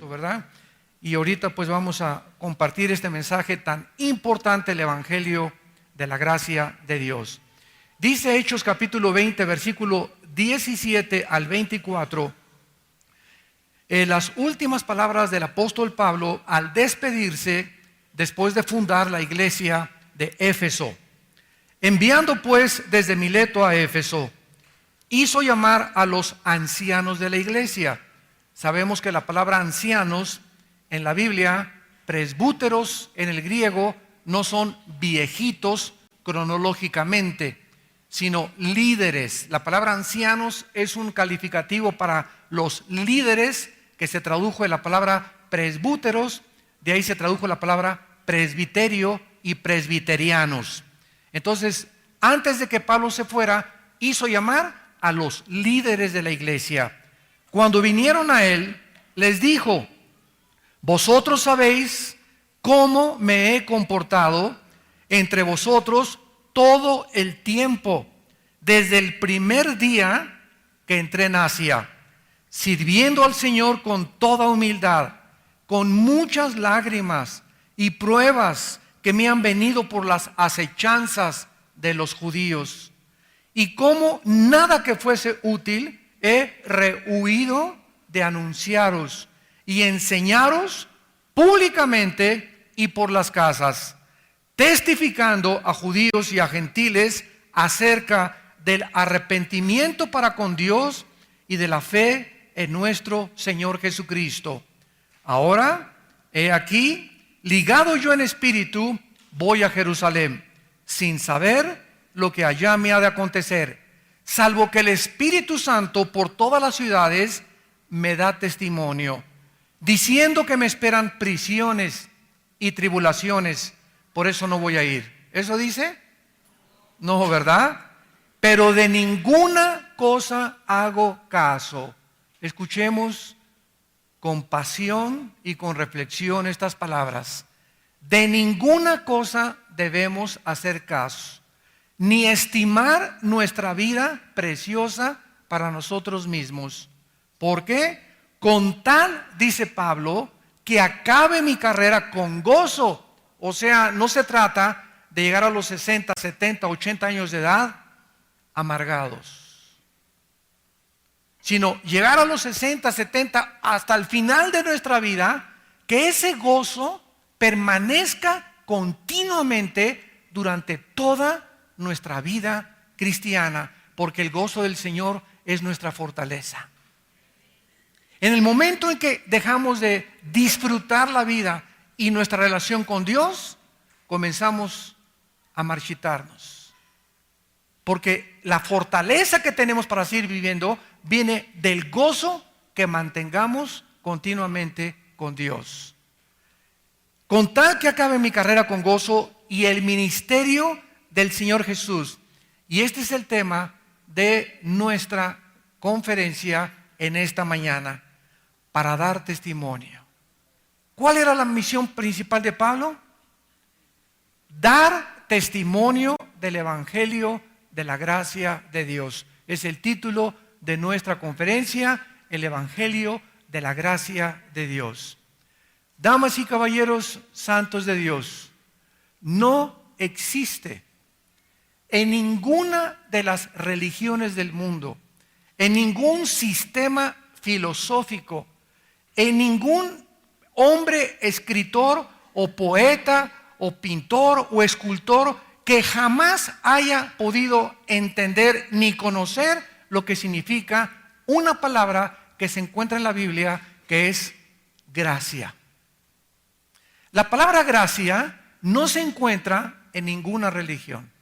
¿Verdad? Y ahorita pues vamos a compartir este mensaje tan importante, el Evangelio de la gracia de Dios. Dice Hechos capítulo 20, versículo 17 al 24, las últimas palabras del apóstol Pablo al despedirse después de fundar la iglesia de Éfeso. Enviando pues desde Mileto a Éfeso, hizo llamar a los ancianos de la iglesia. Sabemos que la palabra ancianos en la Biblia, presbúteros en el griego, no son viejitos cronológicamente, sino líderes. La palabra ancianos es un calificativo para los líderes, que se tradujo de la palabra presbúteros, de ahí se tradujo la palabra presbiterio y presbiterianos. Entonces, antes de que Pablo se fuera, hizo llamar a los líderes de la iglesia. Cuando vinieron a él, les dijo: vosotros sabéis cómo me he comportado entre vosotros todo el tiempo, desde el primer día que entré en Asia, sirviendo al Señor con toda humildad, con muchas lágrimas y pruebas que me han venido por las acechanzas de los judíos. Y como nada que fuese útil, he rehuido de anunciaros y enseñaros públicamente y por las casas, testificando a judíos y a gentiles acerca del arrepentimiento para con Dios y de la fe en nuestro Señor Jesucristo. Ahora, he aquí, ligado yo en espíritu, voy a Jerusalén, sin saber lo que allá me ha de acontecer, salvo que el Espíritu Santo por todas las ciudades me da testimonio, diciendo que me esperan prisiones y tribulaciones. Por eso no voy a ir. ¿Eso dice? No, ¿verdad? Pero de ninguna cosa hago caso. Escuchemos con pasión y con reflexión estas palabras. De ninguna cosa debemos hacer caso, ni estimar nuestra vida preciosa para nosotros mismos. ¿Por qué? Con tal, dice Pablo, que acabe mi carrera con gozo. O sea, no se trata de llegar a los 60, 70, 80 años de edad amargados, sino llegar a los 60, 70 hasta el final de nuestra vida, que ese gozo permanezca continuamente durante toda nuestra vida cristiana, porque el gozo del Señor es nuestra fortaleza. En el momento en que dejamos de disfrutar la vida y nuestra relación con Dios, comenzamos a marchitarnos, porque la fortaleza que tenemos para seguir viviendo viene del gozo que mantengamos continuamente con Dios. Con tal que acabe mi carrera con gozo y el ministerio del Señor Jesús. Y este es el tema de nuestra conferencia en esta mañana, para dar testimonio. ¿Cuál era la misión principal de Pablo? Dar testimonio del Evangelio de la gracia de Dios. Es el título de nuestra conferencia, el Evangelio de la gracia de Dios. Damas y caballeros santos de Dios, no existe en ninguna de las religiones del mundo, en ningún sistema filosófico, en ningún hombre escritor o poeta o pintor o escultor que jamás haya podido entender ni conocer lo que significa una palabra que se encuentra en la Biblia, que es gracia. La palabra gracia no se encuentra en ninguna religión.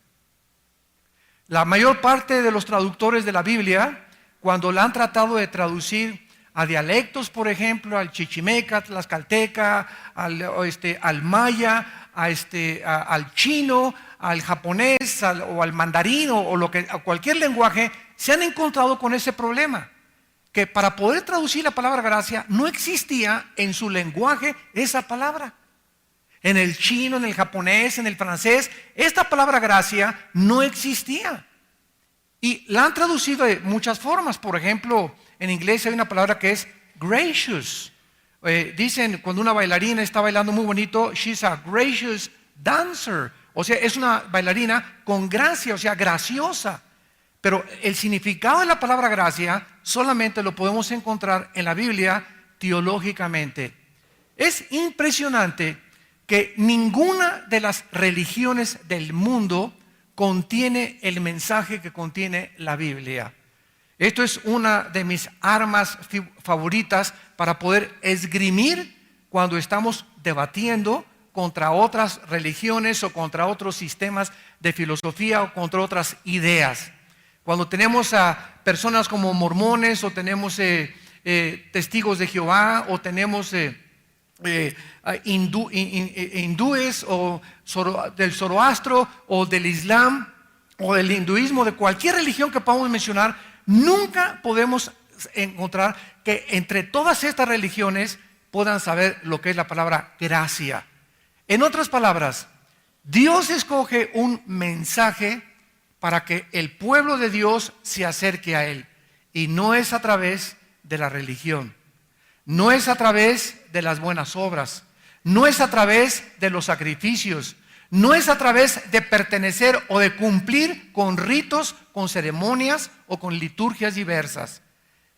La mayor parte de los traductores de la Biblia, cuando la han tratado de traducir a dialectos, por ejemplo, al chichimeca, tlaxcalteca, al maya, al chino, al japonés, o al mandarín, a cualquier lenguaje, se han encontrado con ese problema. Que para poder traducir la palabra gracia, no existía en su lenguaje esa palabra. En el chino, en el japonés, en el francés, esta palabra gracia no existía. Y la han traducido de muchas formas. Por ejemplo, en inglés hay una palabra que es gracious. Dicen cuando una bailarina está bailando muy bonito, she's a gracious dancer. O sea, es una bailarina con gracia, o sea, graciosa. Pero el significado de la palabra gracia solamente lo podemos encontrar en la Biblia teológicamente. Es impresionante que ninguna de las religiones del mundo contiene el mensaje que contiene la Biblia. Esto es una de mis armas favoritas para poder esgrimir cuando estamos debatiendo contra otras religiones o contra otros sistemas de filosofía o contra otras ideas. Cuando tenemos a personas como mormones o tenemos testigos de Jehová o tenemos hindúes o del Zoroastro o del Islam o del hinduismo, de cualquier religión que podamos mencionar, nunca podemos encontrar que entre todas estas religiones puedan saber lo que es la palabra gracia. En otras palabras, Dios escoge un mensaje para que el pueblo de Dios se acerque a Él, y no es a través de la religión. No es a través de las buenas obras, no es a través de los sacrificios, no es a través de pertenecer o de cumplir con ritos, con ceremonias o con liturgias diversas.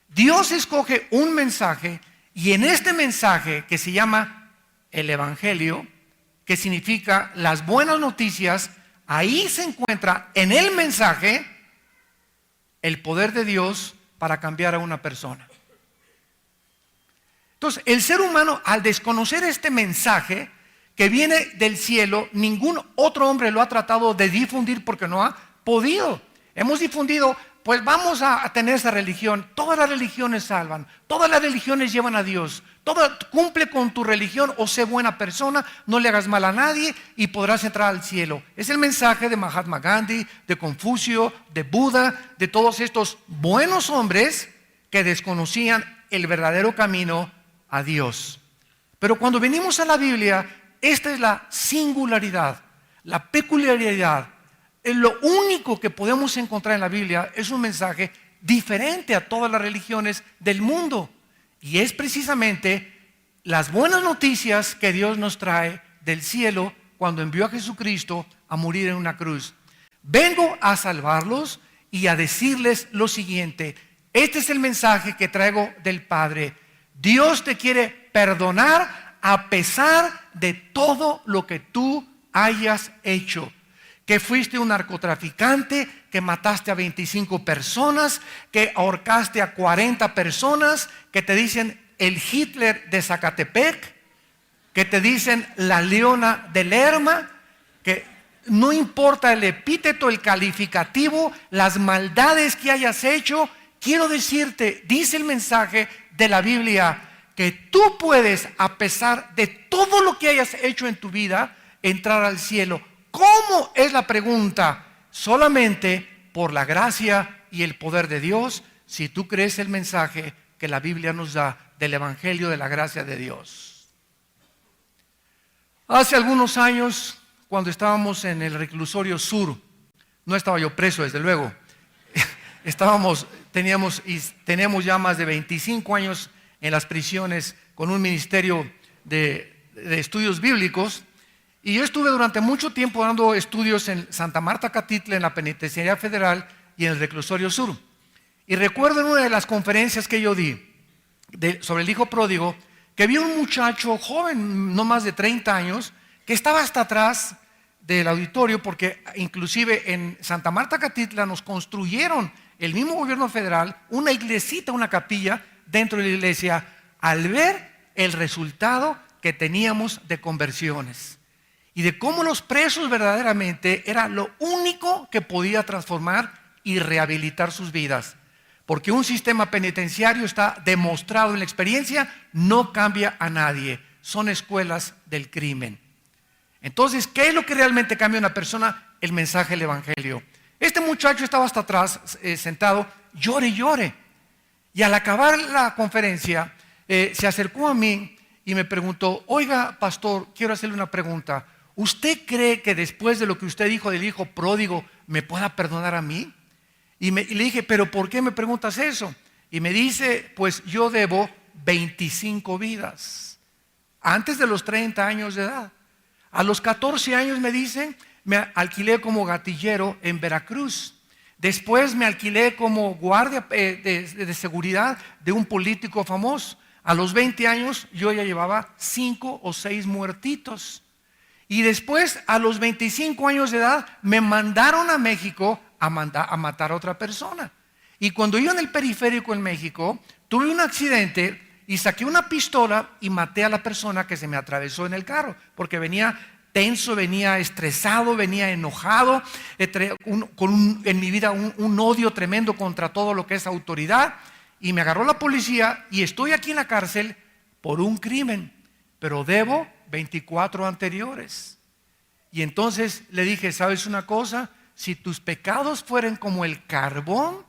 Dios escoge un mensaje, y en este mensaje que se llama el Evangelio, que significa las buenas noticias, ahí se encuentra en el mensaje el poder de Dios para cambiar a una persona. Entonces, el ser humano, al desconocer este mensaje que viene del cielo, ningún otro hombre lo ha tratado de difundir porque no ha podido. Hemos difundido, pues vamos a tener esa religión. Todas las religiones salvan, todas las religiones llevan a Dios. Cumple con tu religión o sé buena persona, no le hagas mal a nadie y podrás entrar al cielo. Es el mensaje de Mahatma Gandhi, de Confucio, de Buda, de todos estos buenos hombres que desconocían el verdadero camino a Dios. Pero cuando venimos a la Biblia, esta es la singularidad, la peculiaridad. Lo único que podemos encontrar en la Biblia es un mensaje diferente a todas las religiones del mundo. Y es precisamente las buenas noticias que Dios nos trae del cielo cuando envió a Jesucristo a morir en una cruz. Vengo a salvarlos y a decirles lo siguiente: este es el mensaje que traigo del Padre. Dios te quiere perdonar a pesar de todo lo que tú hayas hecho. Que fuiste un narcotraficante, que mataste a 25 personas, que ahorcaste a 40 personas, que te dicen el Hitler de Zacatepec, que te dicen la Leona de Lerma, que no importa el epíteto, el calificativo, las maldades que hayas hecho. Quiero decirte, dice el mensaje de la Biblia, que tú puedes, a pesar de todo lo que hayas hecho en tu vida, entrar al cielo. ¿Cómo? Es la pregunta. Solamente por la gracia y el poder de Dios, si tú crees el mensaje que la Biblia nos da del Evangelio de la gracia de Dios. Hace algunos años, cuando estábamos en el reclusorio sur, no estaba yo preso desde luego, teníamos ya más de 25 años en las prisiones con un ministerio de estudios bíblicos. Y yo estuve durante mucho tiempo dando estudios en Santa Marta Catitla, en la Penitenciaría Federal y en el Reclusorio Sur. Y recuerdo en una de las conferencias que yo di sobre el hijo pródigo, que vi un muchacho joven, no más de 30 años, que estaba hasta atrás del auditorio, porque inclusive en Santa Marta Catitla nos construyeron el mismo gobierno federal una iglesita, una capilla dentro de la iglesia, al ver el resultado que teníamos de conversiones. Y de cómo los presos verdaderamente era lo único que podía transformar y rehabilitar sus vidas. Porque un sistema penitenciario está demostrado en la experiencia, no cambia a nadie. Son escuelas del crimen. Entonces, ¿qué es lo que realmente cambia a una persona? El mensaje del evangelio. Este muchacho estaba hasta atrás, sentado, llore y llore. Y al acabar la conferencia, se acercó a mí y me preguntó: oiga, pastor, quiero hacerle una pregunta. ¿Usted cree que después de lo que usted dijo del hijo pródigo, me pueda perdonar a mí? Y le dije: ¿pero por qué me preguntas eso? Y me dice: pues yo debo 25 vidas, antes de los 30 años de edad. A los 14 años, me dicen, me alquilé como gatillero en Veracruz. Después me alquilé como guardia de seguridad de un político famoso. A los 20 años yo ya llevaba 5 o 6 muertitos. Y después, a los 25 años de edad, me mandaron a México a matar a otra persona. Y cuando iba en el periférico en México, tuve un accidente y saqué una pistola y maté a la persona que se me atravesó en el carro, porque venía tenso, venía estresado, venía enojado, en mi vida un odio tremendo contra todo lo que es autoridad. Y me agarró la policía y estoy aquí en la cárcel por un crimen, pero debo 24 anteriores. Y entonces le dije: ¿sabes una cosa? Si tus pecados fueren como el carbón,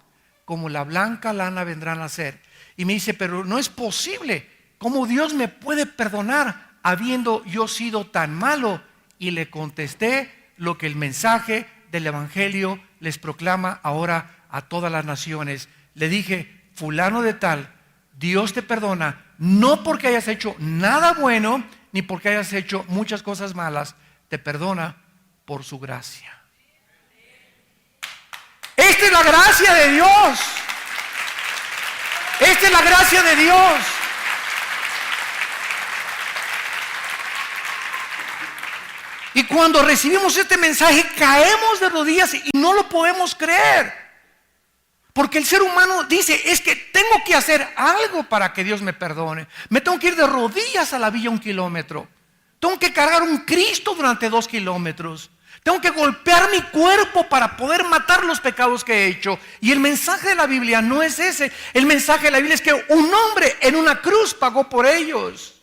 como la blanca lana vendrán a ser. Y me dice: pero no es posible. ¿Cómo Dios me puede perdonar habiendo yo sido tan malo? Y le contesté lo que el mensaje del evangelio les proclama ahora a todas las naciones. Le dije: fulano de tal, Dios te perdona, no porque hayas hecho nada bueno, ni porque hayas hecho muchas cosas malas. Te perdona por su gracia. Esta es la gracia de Dios. Esta es la gracia de Dios. Y cuando recibimos este mensaje, caemos de rodillas y no lo podemos creer. Porque el ser humano dice: es que tengo que hacer algo para que Dios me perdone. Me tengo que ir de rodillas a la villa 1 kilómetro. Tengo que cargar un Cristo durante 2 kilómetros. Tengo que golpear mi cuerpo para poder matar los pecados que he hecho. Y el mensaje de la Biblia no es ese. El mensaje de la Biblia es que un hombre en una cruz pagó por ellos.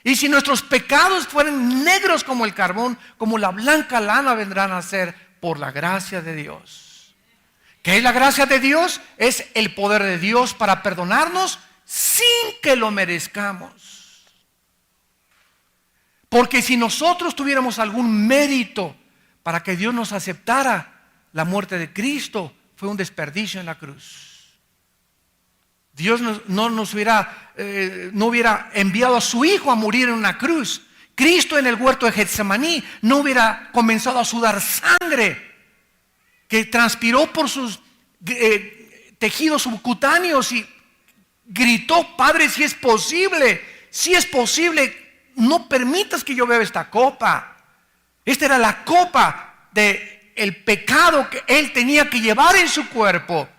Y si nuestros pecados fueran negros como el carbón, como la blanca lana vendrán a ser por la gracia de Dios. ¿Qué es la gracia de Dios? Es el poder de Dios para perdonarnos sin que lo merezcamos. Porque si nosotros tuviéramos algún mérito para que Dios nos aceptara, la muerte de Cristo fue un desperdicio en la cruz. Dios no hubiera enviado a su Hijo a morir en una cruz. Cristo en el huerto de Getsemaní no hubiera comenzado a sudar sangre que transpiró por sus tejidos subcutáneos y gritó: Padre, si es posible, no permitas que yo beba esta copa. Esta era la copa del pecado que Él tenía que llevar en su cuerpo.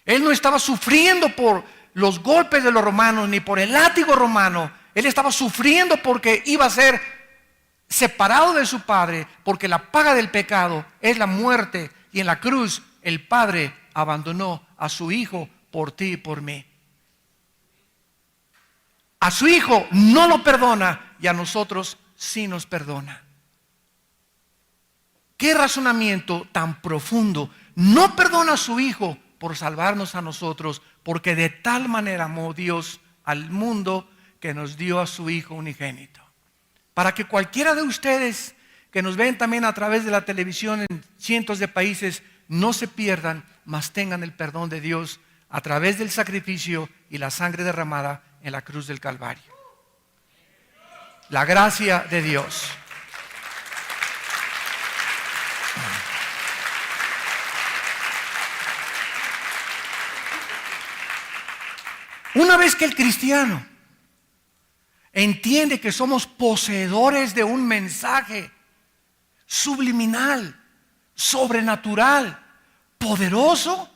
Él no estaba sufriendo por los golpes de los romanos ni por el látigo romano. Él estaba sufriendo porque iba a ser separado de su Padre, porque la paga del pecado es la muerte. Y en la cruz el Padre abandonó a su Hijo por ti y por mí. A su Hijo no lo perdona y a nosotros sí nos perdona. ¿Qué razonamiento tan profundo? No perdona a su Hijo por salvarnos a nosotros, porque de tal manera amó Dios al mundo que nos dio a su Hijo unigénito. Para que cualquiera de ustedes que nos ven también a través de la televisión en cientos de países no se pierdan, mas tengan el perdón de Dios a través del sacrificio y la sangre derramada en la cruz del Calvario. La gracia de Dios. Una vez que el cristiano entiende que somos poseedores de un mensaje subliminal, sobrenatural, poderoso,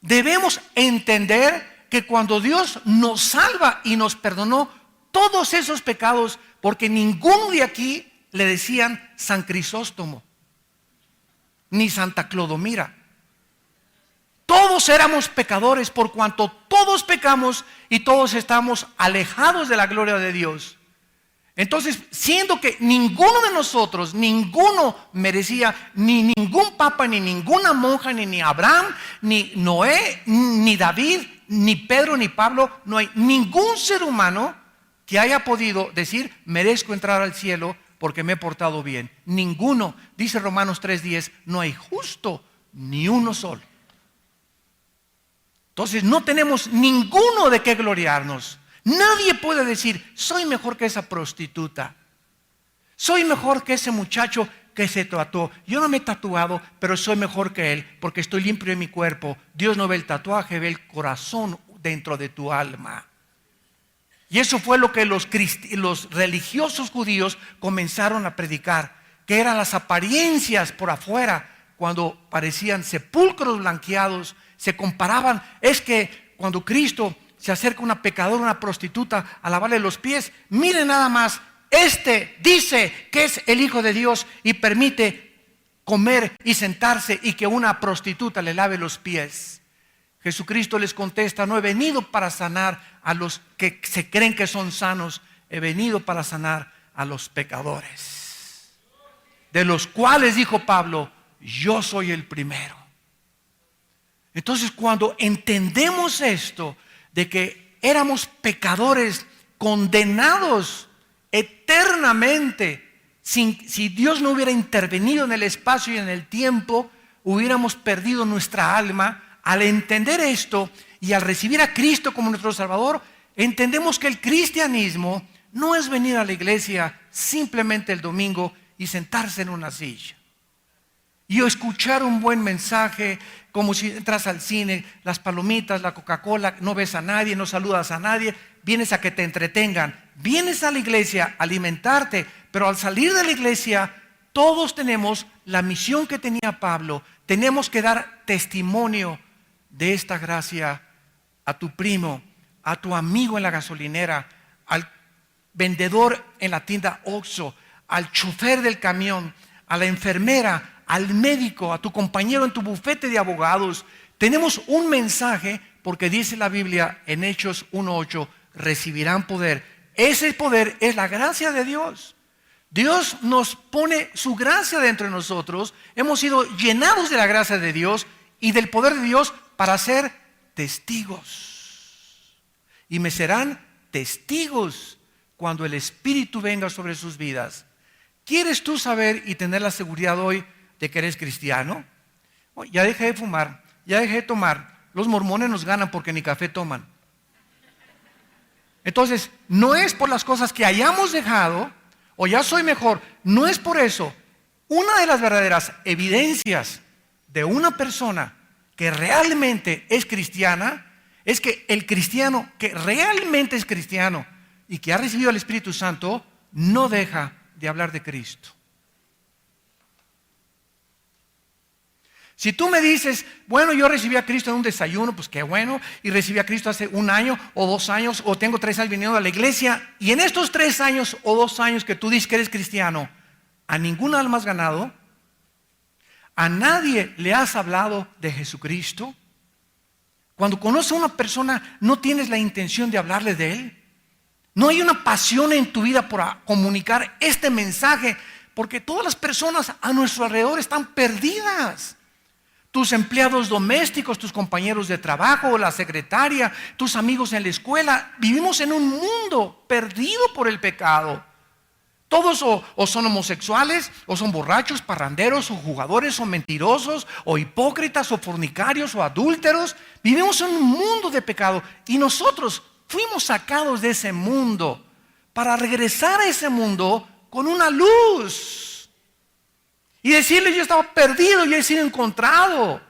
debemos entender que cuando Dios nos salva y nos perdonó todos esos pecados, porque ninguno de aquí le decían San Crisóstomo, ni Santa Clodomira. Todos éramos pecadores por cuanto todos pecamos y todos estamos alejados de la gloria de Dios. Entonces, siendo que ninguno de nosotros, ninguno merecía, ni ningún papa, ni ninguna monja, ni Abraham, ni Noé, ni David, ni Pedro, ni Pablo, no hay ningún ser humano que haya podido decir, merezco entrar al cielo porque me he portado bien. Ninguno, dice Romanos 3:10, no hay justo ni uno solo. Entonces no tenemos ninguno de qué gloriarnos. Nadie puede decir, soy mejor que esa prostituta, soy mejor que ese muchacho que se tatuó. Yo no me he tatuado, pero soy mejor que él porque estoy limpio en mi cuerpo. Dios no ve el tatuaje, ve el corazón dentro de tu alma. Y eso fue lo que los religiosos judíos comenzaron a predicar, que eran las apariencias por afuera, cuando parecían sepulcros blanqueados. Se comparaban, es que cuando Cristo se acerca a una pecadora, una prostituta, a lavarle los pies, miren nada más, este dice que es el Hijo de Dios y permite comer y sentarse y que una prostituta le lave los pies. Jesucristo les contesta, no he venido para sanar a los que se creen que son sanos, he venido para sanar a los pecadores, de los cuales, dijo Pablo, yo soy el primero. Entonces, cuando entendemos esto, de que éramos pecadores condenados eternamente, si Dios no hubiera intervenido en el espacio y en el tiempo, hubiéramos perdido nuestra alma. Al entender esto y al recibir a Cristo como nuestro Salvador, entendemos que el cristianismo no es venir a la iglesia simplemente el domingo y sentarse en una silla y escuchar un buen mensaje, como si entras al cine, las palomitas, la Coca-Cola, no ves a nadie, no saludas a nadie, vienes a que te entretengan. Vienes a la iglesia a alimentarte, pero al salir de la iglesia, todos tenemos la misión que tenía Pablo. Tenemos que dar testimonio de esta gracia a tu primo, a tu amigo en la gasolinera, al vendedor en la tienda Oxxo, al chofer del camión, a la enfermera, al médico, a tu compañero en tu bufete de abogados. Tenemos un mensaje porque dice la Biblia en Hechos 1:8, recibirán poder. Ese poder es la gracia de Dios. Dios nos pone su gracia dentro de nosotros. Hemos sido llenados de la gracia de Dios y del poder de Dios para ser testigos. Y me serán testigos cuando el Espíritu venga sobre sus vidas. ¿Quieres tú saber y tener la seguridad hoy de que eres cristiano? Ya dejé de fumar, ya dejé de tomar. Los mormones nos ganan porque ni café toman. Entonces, no es por las cosas que hayamos dejado o ya soy mejor, no es por eso. Una de las verdaderas evidencias de una persona que realmente es cristiana es que el cristiano que realmente es cristiano y que ha recibido el Espíritu Santo no deja de hablar de Cristo. Si tú me dices, bueno, yo recibí a Cristo en un desayuno, pues qué bueno, y recibí a Cristo hace 1 año o 2 años, o tengo 3 años viniendo a la iglesia, y en estos 3 años o 2 años que tú dices que eres cristiano, a ningún alma has ganado, a nadie le has hablado de Jesucristo. Cuando conoces a una persona, no tienes la intención de hablarle de Él. No hay una pasión en tu vida por comunicar este mensaje, porque todas las personas a nuestro alrededor están perdidas. Tus empleados domésticos, tus compañeros de trabajo, la secretaria, tus amigos en la escuela. Vivimos en un mundo perdido por el pecado. Todos o son homosexuales, o son borrachos, parranderos, o jugadores, o mentirosos, o hipócritas, o fornicarios, o adúlteros. Vivimos en un mundo de pecado y nosotros fuimos sacados de ese mundo para regresar a ese mundo con una luz. Y decirle, yo estaba perdido y he sido encontrado.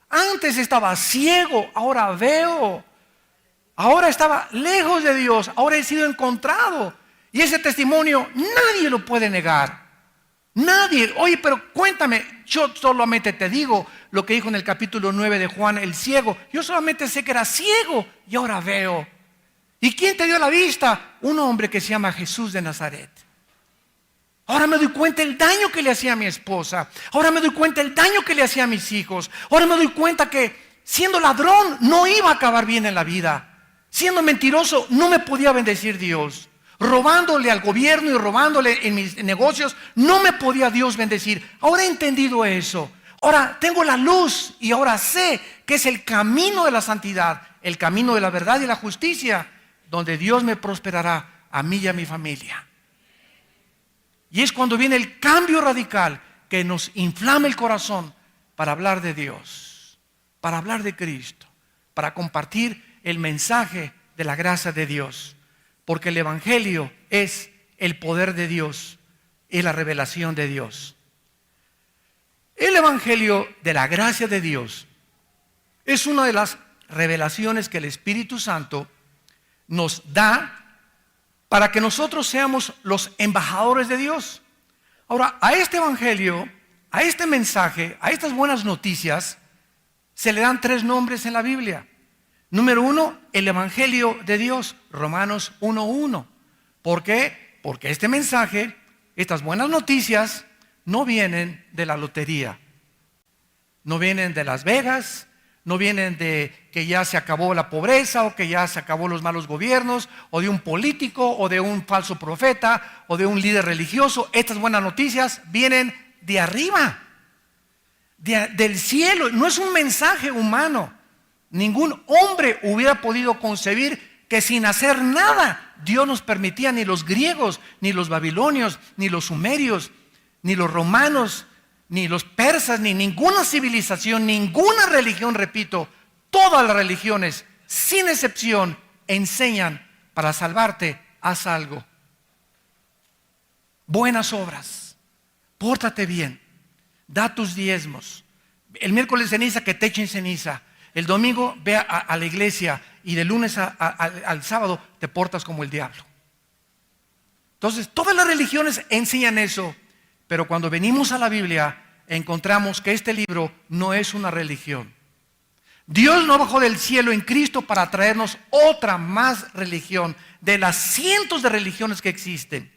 Antes estaba ciego, ahora veo. Ahora estaba lejos de Dios, ahora he sido encontrado. Y ese testimonio nadie lo puede negar. Nadie. Oye, pero cuéntame, yo solamente te digo lo que dijo en el capítulo 9 de Juan, el ciego. Yo solamente sé que era ciego y ahora veo. ¿Y quién te dio la vista? Un hombre que se llama Jesús de Nazaret. Ahora me doy cuenta el daño que le hacía a mi esposa. Ahora me doy cuenta el daño que le hacía a mis hijos. Ahora me doy cuenta que Siendo ladrón no iba a acabar bien en la vida. Siendo mentiroso no me podía bendecir Dios. Robándole al gobierno y robándole en mis negocios no me podía Dios bendecir. Ahora he entendido eso. Ahora tengo la luz y ahora sé que es el camino de la santidad, el camino de la verdad y la justicia, donde Dios me prosperará a mí y a mi familia. Y es cuando viene el cambio radical que nos inflama el corazón para hablar de Dios, para hablar de Cristo, para compartir el mensaje de la gracia de Dios. Porque el Evangelio es el poder de Dios y la revelación de Dios. El Evangelio de la gracia de Dios es una de las revelaciones que el Espíritu Santo nos da para que nosotros seamos los embajadores de Dios. Ahora, a este Evangelio, a este mensaje, a estas buenas noticias, se le dan 3 nombres en la Biblia. Número 1, el Evangelio de Dios, Romanos 1:1. ¿Por qué? Porque este mensaje, estas buenas noticias, no vienen de la lotería, no vienen de Las Vegas, no vienen de que ya se acabó la pobreza o que ya se acabó los malos gobiernos o de un político o de un falso profeta o de un líder religioso. Estas buenas noticias vienen de arriba, del cielo. No es un mensaje humano. Ningún hombre hubiera podido concebir que sin hacer nada Dios nos permitía, ni los griegos, ni los babilonios, ni los sumerios, ni los romanos, ni los persas, ni ninguna civilización, ninguna religión, repito, todas las religiones, sin excepción, enseñan para salvarte, haz algo. Buenas obras, pórtate bien, da tus diezmos. El miércoles ceniza, que te echen ceniza. El domingo ve a la iglesia y de lunes al sábado te portas como el diablo. Entonces, todas las religiones enseñan eso, pero cuando venimos a la Biblia encontramos que este libro no es una religión. Dios no bajó del cielo en Cristo para traernos otra más religión de las cientos de religiones que existen.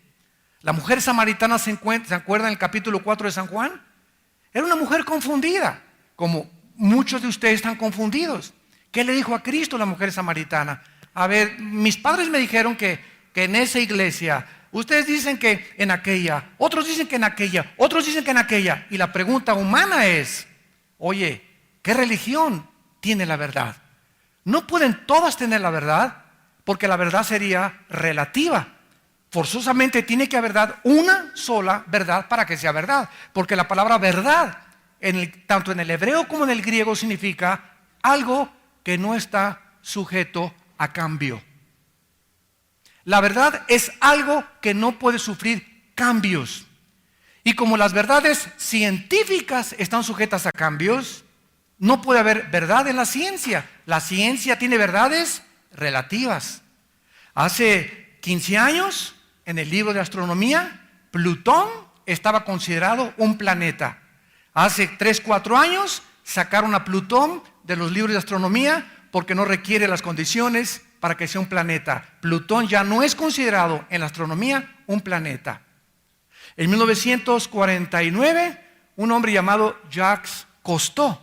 La mujer samaritana, ¿se acuerdan en el capítulo 4 de San Juan? Era una mujer confundida, como muchos de ustedes están confundidos. ¿Qué le dijo a Cristo la mujer samaritana? A ver, mis padres me dijeron que en esa iglesia, ustedes dicen que en aquella, otros dicen que en aquella, otros dicen que en aquella. Y la pregunta humana es, oye, ¿qué religión tiene la verdad? No pueden todas tener la verdad, porque la verdad sería relativa. Forzosamente tiene que haber una sola verdad para que sea verdad, porque la palabra verdad, tanto en el hebreo como en el griego, significa algo que no está sujeto a cambio. La verdad es algo que no puede sufrir cambios. Y como las verdades científicas están sujetas a cambios, no puede haber verdad en la ciencia. La ciencia tiene verdades relativas. Hace 15 años, en el libro de astronomía, Plutón estaba considerado un planeta. Hace 3, 4 años sacaron a Plutón de los libros de astronomía porque no requiere las condiciones para que sea un planeta. Plutón ya no es considerado en la astronomía un planeta. En 1949, un hombre llamado Jacques Cousteau,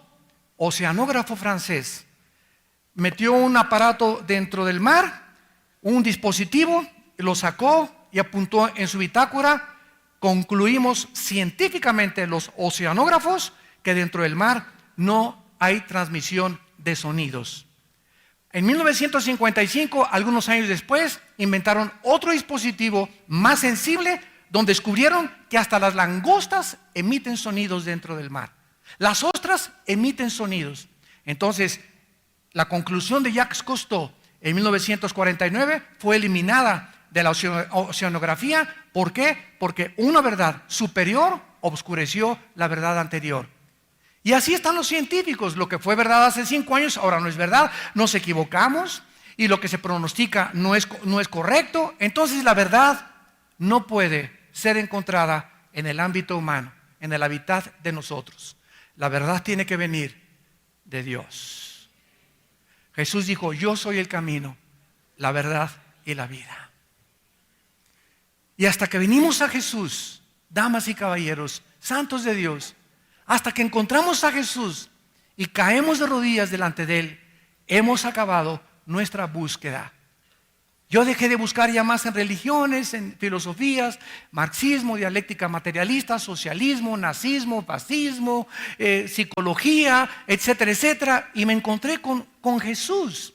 oceanógrafo francés, metió un aparato dentro del mar, un dispositivo, lo sacó y apuntó en su bitácora. Concluimos científicamente los oceanógrafos que dentro del mar no hay transmisión de sonidos. En 1955, algunos años después, inventaron otro dispositivo más sensible donde descubrieron que hasta las langostas emiten sonidos dentro del mar. Las ostras emiten sonidos. Entonces, la conclusión de Jacques Cousteau en 1949 fue eliminada de la oceanografía. ¿Por qué? Porque una verdad superior obscureció la verdad anterior. Y así están los científicos. Lo que fue verdad hace 5 años ahora no es verdad. Nos equivocamos y lo que se pronostica no es correcto. Entonces la verdad no puede ser encontrada en el ámbito humano, en el hábitat de nosotros. La verdad tiene que venir de Dios. Jesús dijo: yo soy el camino, la verdad y la vida. Y hasta que venimos a Jesús, damas y caballeros, santos de Dios, hasta que encontramos a Jesús y caemos de rodillas delante de Él, hemos acabado nuestra búsqueda. Yo dejé de buscar ya más en religiones, en filosofías, marxismo, dialéctica materialista, socialismo, nazismo, fascismo, psicología, etcétera, etcétera. Y me encontré con Jesús.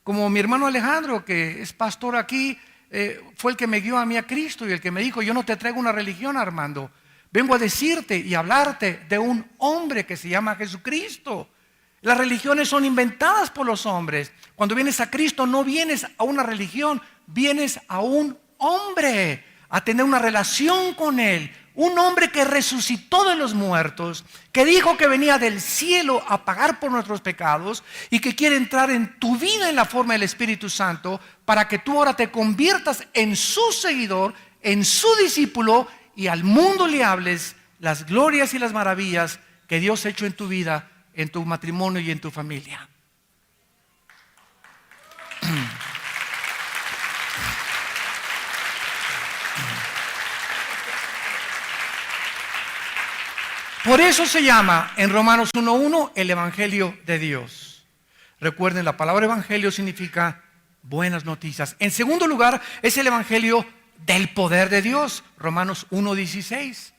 Como mi hermano Alejandro, que es pastor aquí, fue el que me guió a mí a Cristo y el que me dijo: yo no te traigo una religión, Armando. Vengo a decirte y hablarte de un hombre que se llama Jesucristo. Las religiones son inventadas por los hombres. Cuando vienes a Cristo no vienes a una religión, vienes a un hombre, a tener una relación con Él. Un hombre que resucitó de los muertos, que dijo que venía del cielo a pagar por nuestros pecados y que quiere entrar en tu vida en la forma del Espíritu Santo para que tú ahora te conviertas en su seguidor, en su discípulo, y al mundo le hables las glorias y las maravillas que Dios ha hecho en tu vida, en tu matrimonio y en tu familia. Por eso se llama en Romanos 1:1 el Evangelio de Dios. Recuerden, la palabra evangelio significa buenas noticias. En segundo lugar, es el Evangelio del poder de Dios. Romanos 1:16.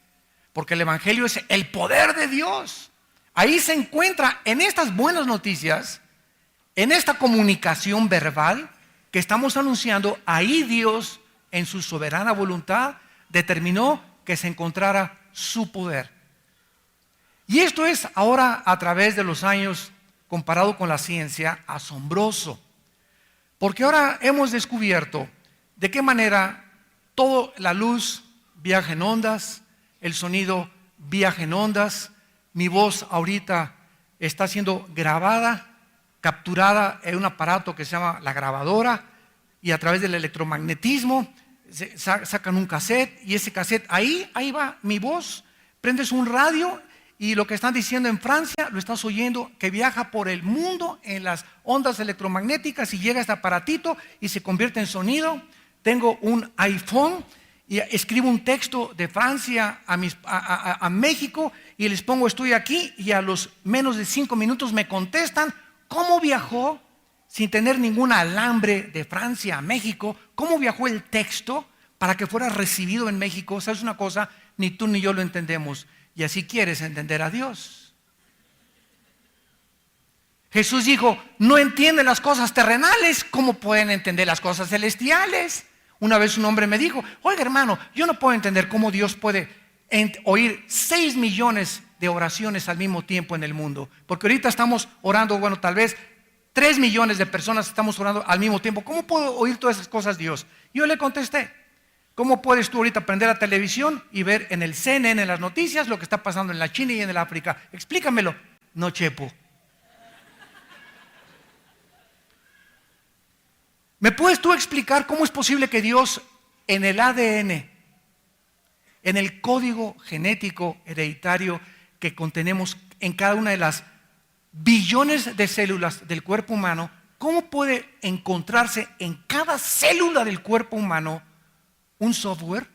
Porque el Evangelio es el poder de Dios. Ahí se encuentra, en estas buenas noticias, en esta comunicación verbal que estamos anunciando, ahí Dios, en su soberana voluntad, determinó que se encontrara su poder. Y esto es ahora, a través de los años, comparado con la ciencia, asombroso. Porque ahora hemos descubierto de qué manera toda la luz viaja en ondas, el sonido viaja en ondas. Mi voz ahorita está siendo grabada, capturada en un aparato que se llama la grabadora, y a través del electromagnetismo sacan un cassette, y ese cassette, ahí va mi voz. Prendes un radio y lo que están diciendo en Francia lo estás oyendo, que viaja por el mundo en las ondas electromagnéticas y llega a este aparatito y se convierte en sonido. Tengo un iPhone y escribo un texto de Francia a México y les pongo estoy aquí, y a los menos de 5 minutos me contestan cómo viajó, sin tener ningún alambre, de Francia a México, cómo viajó el texto para que fuera recibido en México. ¿Sabes una cosa? Ni tú ni yo lo entendemos, y así quieres entender a Dios. Jesús dijo: no entienden las cosas terrenales, ¿cómo pueden entender las cosas celestiales? Una vez un hombre me dijo: oiga, hermano, yo no puedo entender cómo Dios puede oír 6 millones de oraciones al mismo tiempo en el mundo. Porque ahorita estamos orando, bueno, tal vez 3 millones de personas estamos orando al mismo tiempo. ¿Cómo puedo oír todas esas cosas, Dios? Yo le contesté: ¿cómo puedes tú ahorita prender la televisión y ver en el CNN, en las noticias, lo que está pasando en la China y en el África? Explícamelo. No, chepo. ¿Me puedes tú explicar cómo es posible que Dios, en el ADN, en el código genético hereditario que contenemos en cada una de las billones de células del cuerpo humano, cómo puede encontrarse en cada célula del cuerpo humano un software,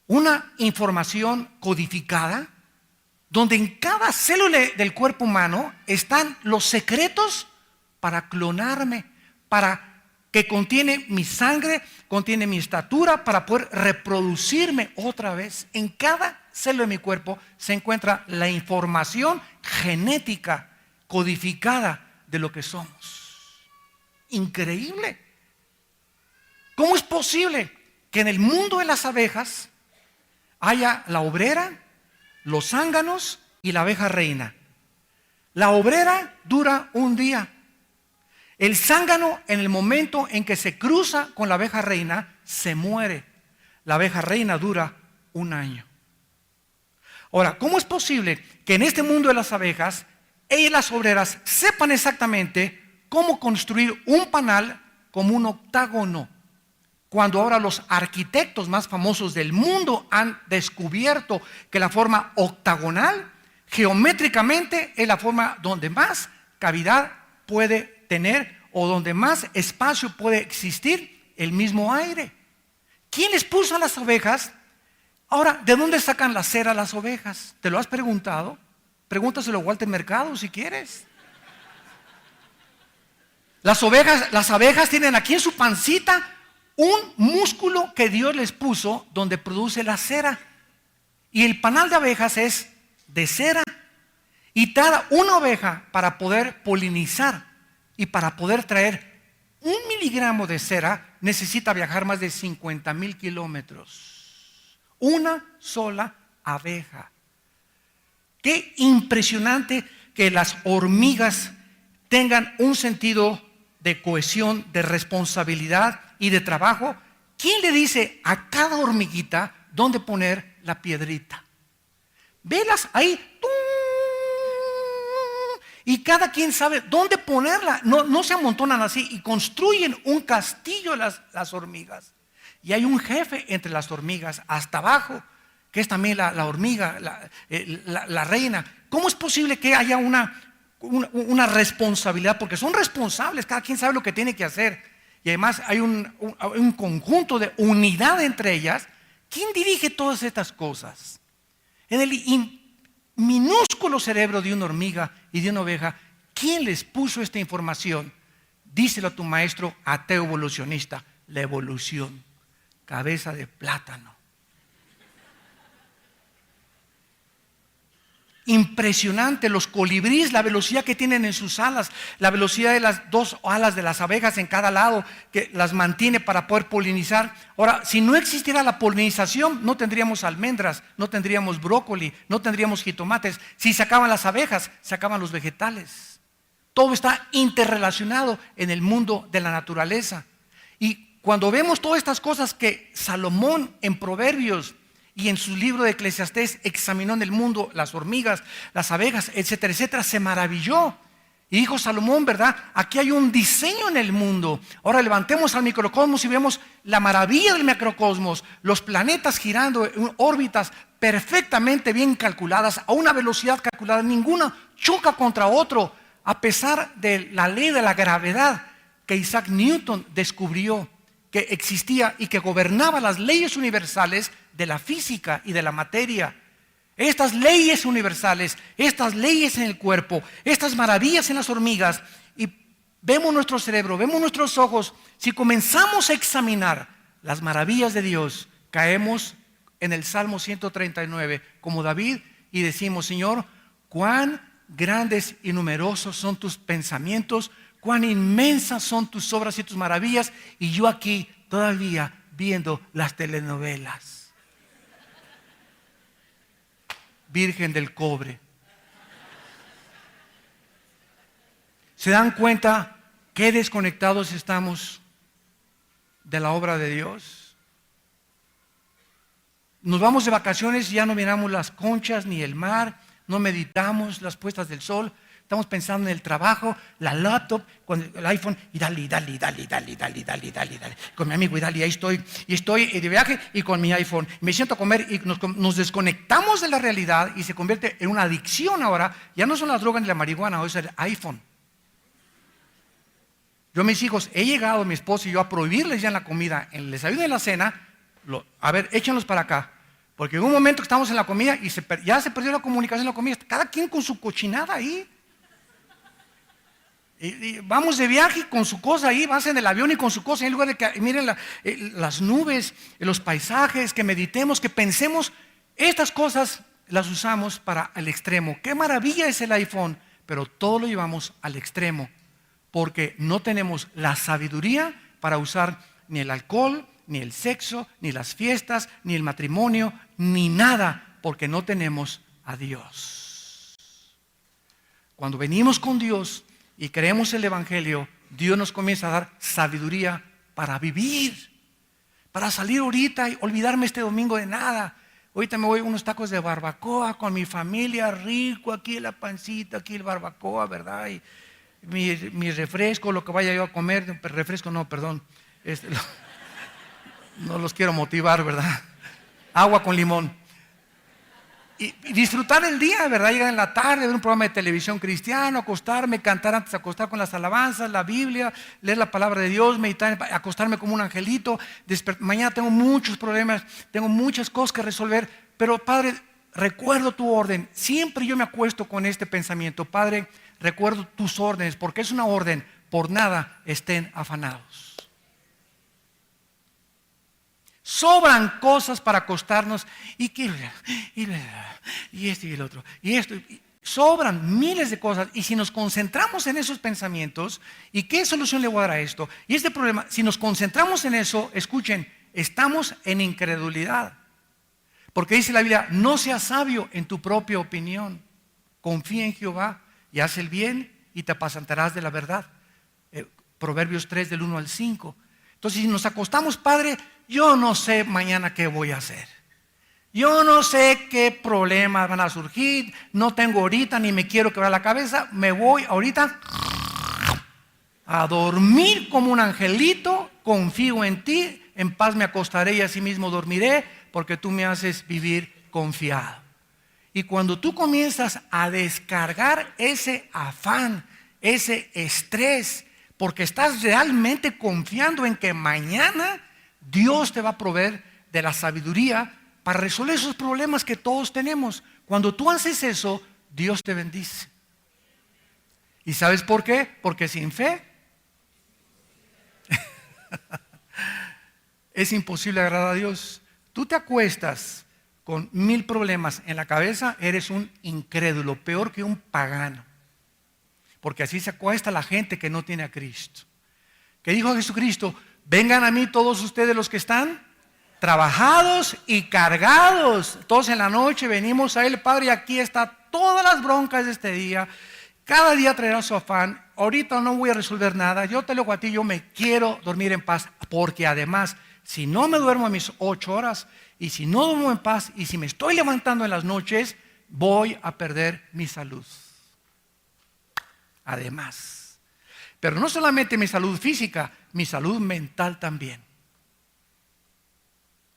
una información codificada, donde en cada célula del cuerpo humano están los secretos para clonarme, para que contiene mi sangre, contiene mi estatura, para poder reproducirme otra vez? En cada célula de mi cuerpo se encuentra la información genética codificada de lo que somos. Increíble. ¿Cómo es posible que en el mundo de las abejas haya la obrera, los zánganos y la abeja reina? La obrera dura un día. El zángano, en el momento en que se cruza con la abeja reina, se muere. La abeja reina dura un año. Ahora, ¿cómo es posible que en este mundo de las abejas, ellas, las obreras, sepan exactamente cómo construir un panal como un octágono, cuando ahora los arquitectos más famosos del mundo han descubierto que la forma octagonal, geométricamente, es la forma donde más cavidad puede tener o donde más espacio puede existir el mismo aire? ¿Quién les puso a las ovejas? Ahora, ¿de dónde sacan la cera las ovejas? ¿Te lo has preguntado? Pregúntaselo a Walter Mercado si quieres. Las abejas tienen aquí en su pancita un músculo que Dios les puso donde produce la cera. Y el panal de abejas es de cera. Y cada una oveja, para poder polinizar y para poder traer 1 miligramo de cera, necesita viajar más de 50,000 kilómetros. Una sola abeja. Qué impresionante que las hormigas tengan un sentido de cohesión, de responsabilidad y de trabajo. ¿Quién le dice a cada hormiguita dónde poner la piedrita? Velas ahí, ¡tum! Y cada quien sabe dónde ponerla. No se amontonan así y construyen un castillo las hormigas. Y hay un jefe entre las hormigas hasta abajo, que es también la hormiga, la reina. ¿Cómo es posible que haya una responsabilidad? Porque son responsables, cada quien sabe lo que tiene que hacer. Y además hay un conjunto de unidad entre ellas. ¿Quién dirige todas estas cosas? En el minúsculo cerebro de una hormiga y de una oveja, ¿quién les puso esta información? Díselo a tu maestro ateo evolucionista. La evolución, cabeza de plátano. Impresionante, los colibríes, la velocidad que tienen en sus alas, la velocidad de las 2 alas de las abejas en cada lado, que las mantiene para poder polinizar. Ahora, si no existiera la polinización, no tendríamos almendras, no tendríamos brócoli, no tendríamos jitomates. Si se acaban las abejas, se acaban los vegetales. Todo está interrelacionado en el mundo de la naturaleza. Y cuando vemos todas estas cosas que Salomón en Proverbios y en su libro de Eclesiastés examinó en el mundo, las hormigas, las abejas, etcétera, etcétera, se maravilló. Y dijo Salomón, ¿verdad? Aquí hay un diseño en el mundo. Ahora levantemos al microcosmos y vemos la maravilla del macrocosmos, los planetas girando en órbitas perfectamente bien calculadas, a una velocidad calculada, ninguna choca contra otro, a pesar de la ley de la gravedad que Isaac Newton descubrió, que existía y que gobernaba las leyes universales de la física y de la materia. Estas leyes universales, estas leyes en el cuerpo, estas maravillas en las hormigas, y vemos nuestro cerebro, vemos nuestros ojos. Si comenzamos a examinar las maravillas de Dios, caemos en el Salmo 139 como David y decimos: Señor, cuán grandes y numerosos son tus pensamientos, cuán inmensas son tus obras y tus maravillas, y yo aquí todavía viendo las telenovelas. Virgen del cobre. ¿Se dan cuenta qué desconectados estamos de la obra de Dios? Nos vamos de vacaciones y ya no miramos las conchas ni el mar, no meditamos las puestas del sol. Estamos pensando en el trabajo, la laptop, con el iPhone, y dale. Con mi amigo, y dale, ahí estoy. Y estoy de viaje y con mi iPhone. Me siento a comer y nos desconectamos de la realidad y se convierte en una adicción ahora. Ya no son las drogas ni la marihuana, hoy es el iPhone. Yo a mis hijos, he llegado, mi esposo y yo, a prohibirles ya en la comida, en el desayuno y en la cena, a ver, échenlos para acá. Porque en un momento que estamos en la comida y ya se perdió la comunicación en la comida, cada quien con su cochinada ahí. Y vamos de viaje con su cosa ahí, vas en el avión y con su cosa, en lugar de que miren las nubes, los paisajes, que meditemos, que pensemos. Estas cosas las usamos para el extremo. Qué maravilla es el iPhone, pero todo lo llevamos al extremo, porque no tenemos la sabiduría para usar ni el alcohol, ni el sexo, ni las fiestas, ni el matrimonio, ni nada, porque no tenemos a Dios. Cuando venimos con Dios y creemos el Evangelio, Dios nos comienza a dar sabiduría para vivir, para salir ahorita y olvidarme este domingo de nada. Ahorita me voy a unos tacos de barbacoa con mi familia, rico, aquí la pancita, aquí el barbacoa, ¿verdad? Y mi refresco, lo que vaya yo a comer, refresco no, perdón, no los quiero motivar, ¿verdad? Agua con limón. Y disfrutar el día, ¿verdad? Llegar en la tarde, ver un programa de televisión cristiano, acostarme, cantar antes de acostar con las alabanzas, la Biblia, leer la palabra de Dios, meditar, acostarme como un angelito. Mañana tengo muchos problemas, tengo muchas cosas que resolver, pero Padre, recuerdo tu orden. Siempre yo me acuesto con este pensamiento: Padre, recuerdo tus órdenes, porque es una orden: por nada estén afanados. Sobran cosas para acostarnos y esto y el otro y esto. Sobran miles de cosas, y si nos concentramos en esos pensamientos, ¿y qué solución le voy a dar a esto? Y este problema, si nos concentramos en eso, escuchen, estamos en incredulidad. Porque dice la Biblia: no seas sabio en tu propia opinión, confía en Jehová y haz el bien y te apacentarás de la verdad. Proverbios 3 del 1 al 5. Entonces, si nos acostamos: Padre, yo no sé mañana qué voy a hacer, yo no sé qué problemas van a surgir, no tengo ahorita, ni me quiero quebrar la cabeza, me voy ahorita a dormir como un angelito, confío en ti, en paz me acostaré y asimismo dormiré, porque tú me haces vivir confiado. Y cuando tú comienzas a descargar ese afán, ese estrés, porque estás realmente confiando en que mañana Dios te va a proveer de la sabiduría para resolver esos problemas que todos tenemos. Cuando tú haces eso, Dios te bendice. ¿Y sabes por qué? Porque sin fe es imposible agradar a Dios. Tú te acuestas con 1000 problemas en la cabeza, eres un incrédulo, peor que un pagano. Porque así se acuesta la gente que no tiene a Cristo. ¿Qué dijo Jesucristo? Vengan a mí todos ustedes los que están trabajados y cargados. Todos en la noche venimos a Él: Padre, aquí está todas las broncas de este día. Cada día traerá su afán. Ahorita no voy a resolver nada. Yo te lo digo a ti, yo me quiero dormir en paz. Porque además, si no me duermo a mis 8 horas, y si no duermo en paz, y si me estoy levantando en las noches, voy a perder mi salud. Además, pero no solamente mi salud física, mi salud mental también.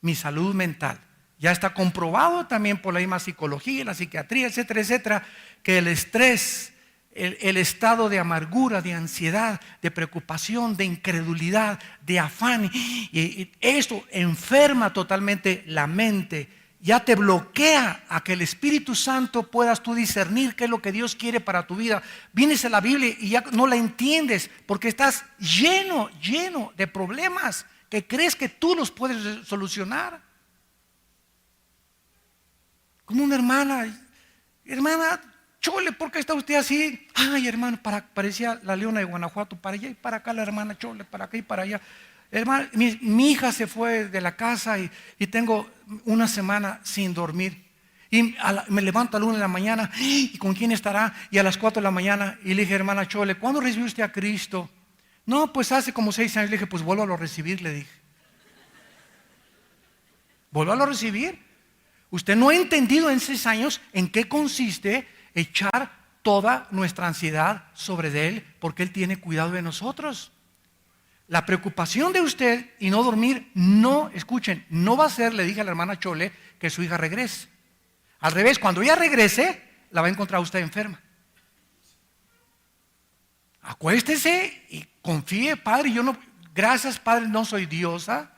Mi salud mental. Ya está comprobado también por la misma psicología, la psiquiatría, etcétera, etcétera, que el estrés, el estado de amargura, de ansiedad, de preocupación, de incredulidad, de afán, y esto enferma totalmente la mente. Ya te bloquea a que el Espíritu Santo puedas tú discernir qué es lo que Dios quiere para tu vida. Vienes a la Biblia y ya no la entiendes porque estás lleno de problemas que crees que tú los puedes solucionar. Como una hermana Chole, ¿por qué está usted así? Ay, hermano, parecía la leona de Guanajuato, para allá y para acá la hermana Chole, para acá y para allá. Hermano, mi hija se fue de la casa y tengo una semana sin dormir. Y me levanto a la 1 de la mañana, ¿y con quién estará? Y a las 4 de la mañana, y le dije: hermana Chole, ¿cuándo recibió usted a Cristo? No, pues hace como 6 años. Le dije: pues vuelvo a recibir, le dije. Vuelvo a recibir. Usted no ha entendido en 6 años en qué consiste echar toda nuestra ansiedad sobre Él, porque Él tiene cuidado de nosotros. La preocupación de usted y no dormir, no, escuchen, no va a ser, le dije a la hermana Chole, que su hija regrese. Al revés, cuando ella regrese, la va a encontrar usted enferma. Acuéstese y confíe: Padre, gracias Padre, no soy diosa.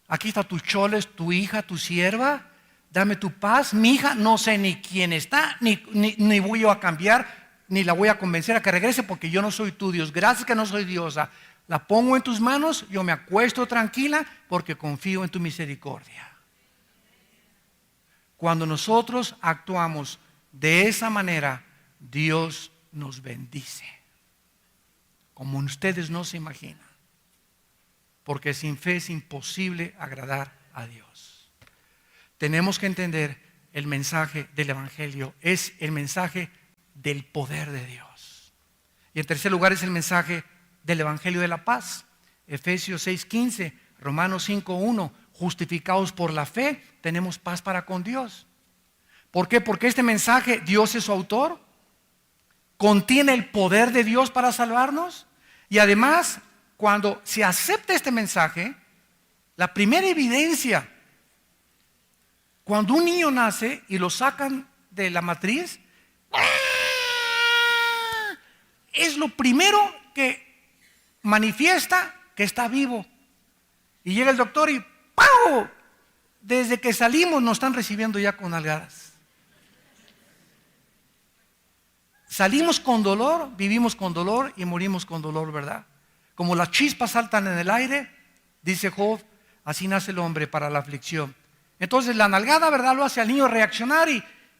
Aquí está tu Chole, tu hija, tu sierva. Dame tu paz. Mi hija no sé ni quién está, ni voy yo a cambiar, ni la voy a convencer a que regrese, porque yo no soy tu Dios. Gracias que no soy diosa. La pongo en tus manos, yo me acuesto tranquila porque confío en tu misericordia. Cuando nosotros actuamos de esa manera, Dios nos bendice, como ustedes no se imaginan, porque sin fe es imposible agradar a Dios. Tenemos que entender el mensaje del Evangelio, es el mensaje del poder de Dios. Y en tercer lugar es el mensaje del Evangelio de la paz. Efesios 6:15, Romanos 5:1, justificados por la fe, tenemos paz para con Dios. ¿Por qué? Porque este mensaje, Dios es su autor, contiene el poder de Dios para salvarnos, y además, cuando se acepta este mensaje, la primera evidencia, cuando un niño nace y lo sacan de la matriz, es lo primero que manifiesta que está vivo. Y llega el doctor y ¡pau! Desde que salimos nos están recibiendo ya con nalgadas. salimos con dolor, vivimos con dolor y morimos con dolor, ¿verdad? Como las chispas saltan en el aire, dice Job, así nace el hombre para la aflicción. Entonces la nalgada, ¿verdad?, lo hace al niño reaccionar,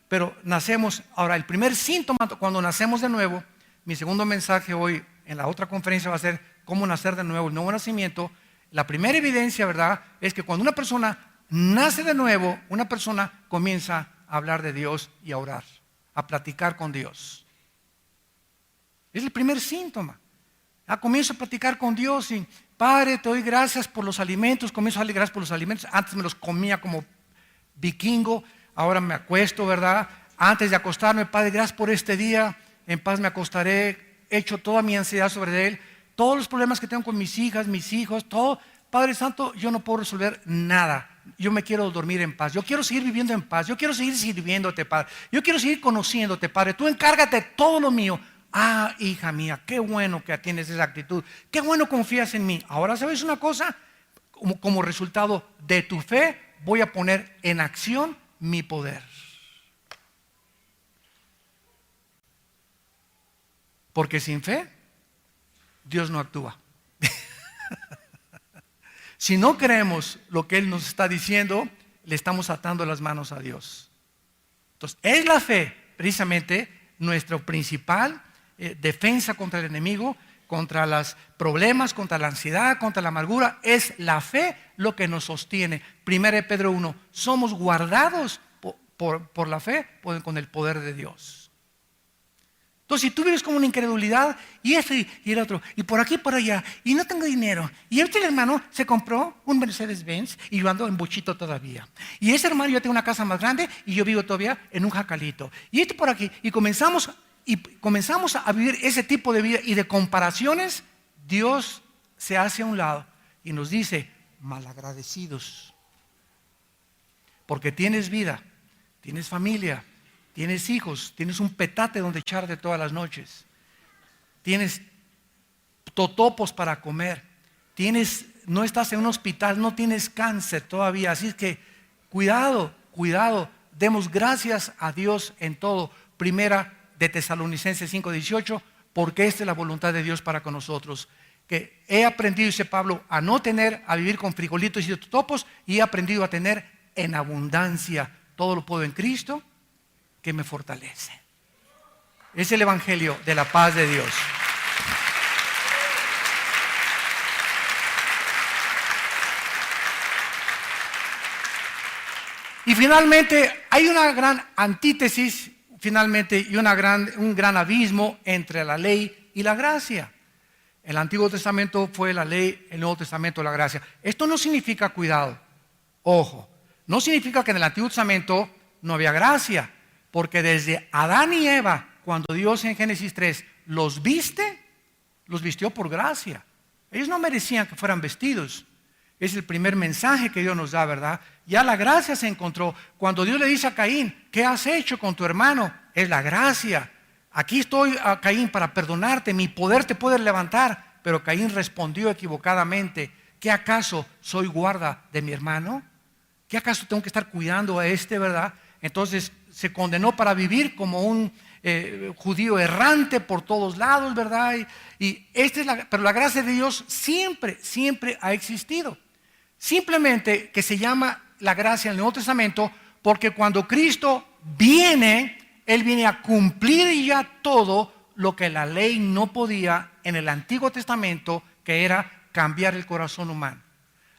pero nacemos. Ahora, el primer síntoma cuando nacemos de nuevo, mi segundo mensaje hoy en la otra conferencia va a ser cómo nacer de nuevo, el nuevo nacimiento. La primera evidencia, ¿verdad?, es que cuando una persona nace de nuevo, una persona comienza a hablar de Dios y a orar, a platicar con Dios. Es el primer síntoma. Comienzo a platicar con Dios y Padre, te doy gracias por los alimentos. Comienzo a darle gracias por los alimentos. Antes me los comía como vikingo, ahora me acuesto, ¿verdad? Antes de acostarme, Padre, gracias por este día. En paz me acostaré. Echo toda mi ansiedad sobre Él. Todos los problemas que tengo con mis hijas, mis hijos, todo. Padre Santo, yo no puedo resolver nada. Yo me quiero dormir en paz. Yo quiero seguir viviendo en paz. Yo quiero seguir sirviéndote, Padre. Yo quiero seguir conociéndote, Padre. Tú encárgate de todo lo mío. Hija mía, qué bueno que tienes esa actitud. Qué bueno confías en mí. Ahora, ¿sabes una cosa? Como resultado de tu fe, voy a poner en acción mi poder. Porque sin fe, Dios no actúa. Si no creemos lo que Él nos está diciendo, le estamos atando las manos a Dios. Entonces, es la fe, precisamente, nuestro principal defensa contra el enemigo, contra los problemas, contra la ansiedad, contra la amargura. Es la fe lo que nos sostiene. 1 Pedro 1, somos guardados por la fe, con el poder de Dios. Entonces, si tú vives como una incredulidad, y esto y el otro, y por aquí y por allá, y no tengo dinero, y este hermano se compró un Mercedes-Benz, y yo ando en bochito todavía, y ese hermano yo tengo una casa más grande, y yo vivo todavía en un jacalito, y este por aquí, y comenzamos a vivir ese tipo de vida y de comparaciones. Dios se hace a un lado y nos dice, malagradecidos, porque tienes vida, tienes familia, tienes hijos, tienes un petate donde echarte todas las noches, tienes totopos para comer, no estás en un hospital, no tienes cáncer todavía. Así es que cuidado, demos gracias a Dios en todo. Primera de Tesalonicenses 5:18, porque esta es la voluntad de Dios para con nosotros. Que he aprendido, dice Pablo, a vivir con frijolitos y totopos, y he aprendido a tener en abundancia. Todo lo puedo en Cristo que me fortalece. Es el evangelio de la paz de Dios. Y finalmente hay una gran antítesis, y un gran abismo entre la ley y la gracia. El Antiguo Testamento fue la ley, el Nuevo Testamento la gracia. Esto no significa, cuidado, ojo, no significa que en el Antiguo Testamento no había gracia. Porque desde Adán y Eva, cuando Dios en Génesis 3 los vistió por gracia. Ellos no merecían que fueran vestidos. Es el primer mensaje que Dios nos da, ¿verdad? Ya la gracia se encontró. Cuando Dios le dice a Caín, ¿qué has hecho con tu hermano? Es la gracia. Aquí estoy, Caín, para perdonarte. Mi poder te puede levantar. Pero Caín respondió equivocadamente. ¿Qué acaso soy guarda de mi hermano? ¿Qué acaso tengo que estar cuidando a verdad? Entonces se condenó para vivir como un judío errante por todos lados, ¿verdad? Pero la gracia de Dios siempre ha existido. Simplemente que se llama la gracia en el Nuevo Testamento porque cuando Cristo viene, Él viene a cumplir ya todo lo que la ley no podía en el Antiguo Testamento, que era cambiar el corazón humano.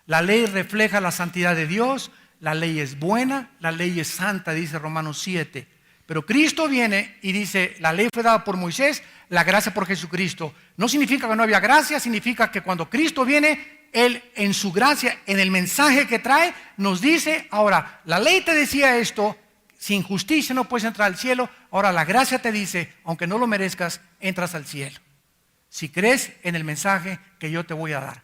La ley refleja la santidad de Dios. La ley es buena, la ley es santa, dice Romanos 7. Pero Cristo viene y dice, la ley fue dada por Moisés, la gracia por Jesucristo. No significa que no había gracia, significa que cuando Cristo viene, Él en su gracia, en el mensaje que trae, nos dice, ahora, la ley te decía esto, sin justicia no puedes entrar al cielo. Ahora la gracia te dice, aunque no lo merezcas, entras al cielo. Si crees en el mensaje que yo te voy a dar.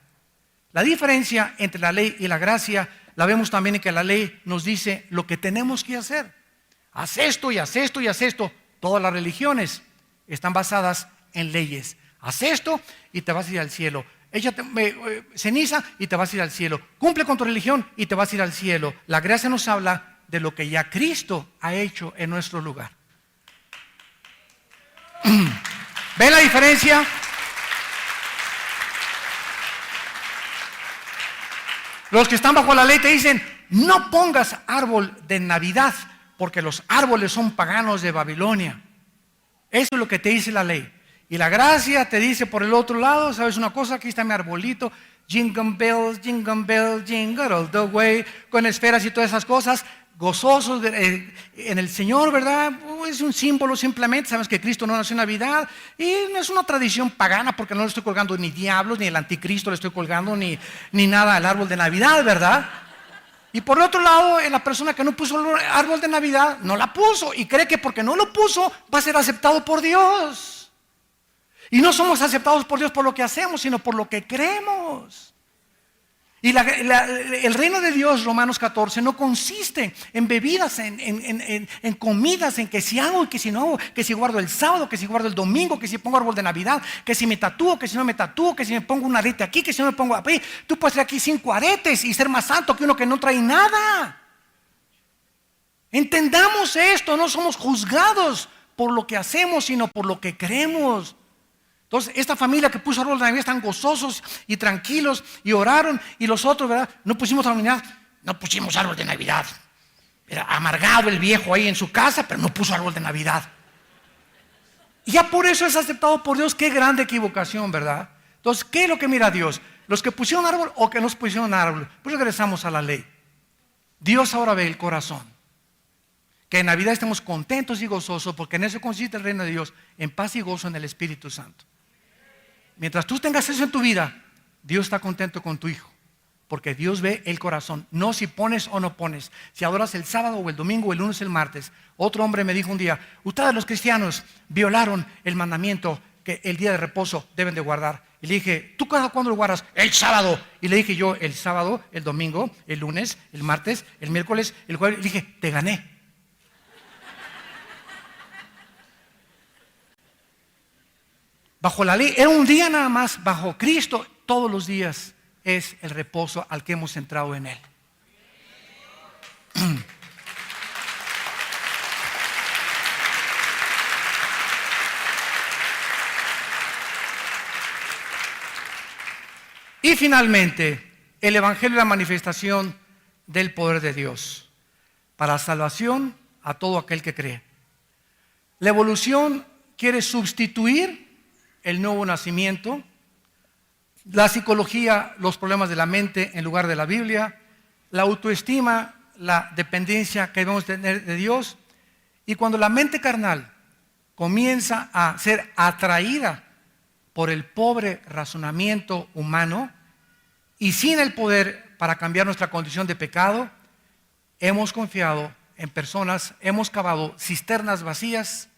La diferencia entre la ley y la gracia la vemos también en que la ley nos dice lo que tenemos que hacer. Haz esto y haz esto y haz esto. Todas las religiones están basadas en leyes. Haz esto y te vas a ir al cielo. Échate ceniza y te vas a ir al cielo. Cumple con tu religión y te vas a ir al cielo. La gracia nos habla de lo que ya Cristo ha hecho en nuestro lugar. ¿Ven la diferencia? Los que están bajo la ley te dicen, no pongas árbol de Navidad, porque los árboles son paganos de Babilonia. Eso es lo que te dice la ley. Y la gracia te dice por el otro lado, ¿sabes una cosa? Aquí está mi arbolito, jingle bells, jingle all the way, con esferas y todas esas cosas, gozosos en el Señor, ¿verdad? Es un símbolo simplemente, sabes que Cristo no nació en Navidad, y no es una tradición pagana, porque no le estoy colgando ni diablos, ni el anticristo le estoy colgando, ni nada al árbol de Navidad, ¿verdad? Y por el otro lado, la persona que no puso el árbol de Navidad, no la puso, y cree que porque no lo puso, va a ser aceptado por Dios. Y no somos aceptados por Dios por lo que hacemos, sino por lo que creemos. Y el reino de Dios, Romanos 14, no consiste en bebidas, en comidas, en que si hago y que si no hago, que si guardo el sábado, que si guardo el domingo, que si pongo árbol de Navidad, que si me tatúo, que si no me tatúo, que si me pongo un arete aquí, que si no me pongo aquí. Tú puedes traer aquí 5 aretes y ser más santo que uno que no trae nada. Entendamos esto, no somos juzgados por lo que hacemos, sino por lo que creemos. Entonces, esta familia que puso árbol de Navidad están gozosos y tranquilos y oraron, y los otros, ¿verdad? No pusimos árbol de Navidad. Era amargado el viejo ahí en su casa, pero no puso árbol de Navidad. Y ya por eso es aceptado por Dios. Qué grande equivocación, ¿verdad? Entonces, ¿qué es lo que mira Dios? ¿Los que pusieron árbol o que no pusieron árbol? Pues regresamos a la ley. Dios ahora ve el corazón. Que en Navidad estemos contentos y gozosos, porque en eso consiste el reino de Dios, en paz y gozo en el Espíritu Santo. Mientras tú tengas eso en tu vida, Dios está contento con tu hijo, porque Dios ve el corazón, no si pones o no pones, si adoras el sábado o el domingo o el lunes o el martes. Otro hombre me dijo un día, ustedes los cristianos violaron el mandamiento que el día de reposo deben de guardar. Y le dije, ¿tú cuándo lo guardas? El sábado. Y le dije yo, el sábado, el domingo, el lunes, el martes, el miércoles, el jueves. Le dije, te gané. Bajo la ley era un día nada más, bajo Cristo todos los días es el reposo al que hemos entrado en Él. Y finalmente, el Evangelio es la manifestación del poder de Dios para salvación a todo aquel que cree. La evolución quiere sustituir el nuevo nacimiento, la psicología, los problemas de la mente en lugar de la Biblia, la autoestima, la dependencia que debemos tener de Dios. Y cuando la mente carnal comienza a ser atraída por el pobre razonamiento humano y sin el poder para cambiar nuestra condición de pecado, hemos confiado en personas, hemos cavado cisternas vacías.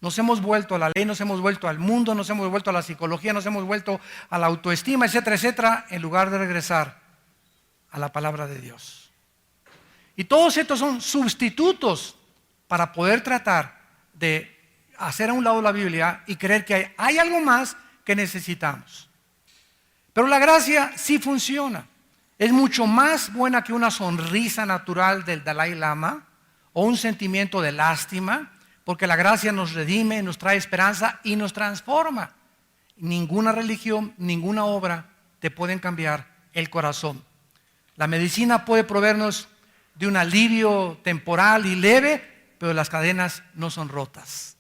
Nos hemos vuelto a la ley, nos hemos vuelto al mundo, nos hemos vuelto a la psicología, nos hemos vuelto a la autoestima, etcétera, etcétera, en lugar de regresar a la palabra de Dios. Y todos estos son sustitutos para poder tratar de hacer a un lado la Biblia y creer que hay algo más que necesitamos. Pero la gracia sí funciona. Es mucho más buena que una sonrisa natural del Dalai Lama o un sentimiento de lástima, porque la gracia nos redime, nos trae esperanza y nos transforma. Ninguna religión, ninguna obra te pueden cambiar el corazón. La medicina puede proveernos de un alivio temporal y leve, pero las cadenas no son rotas.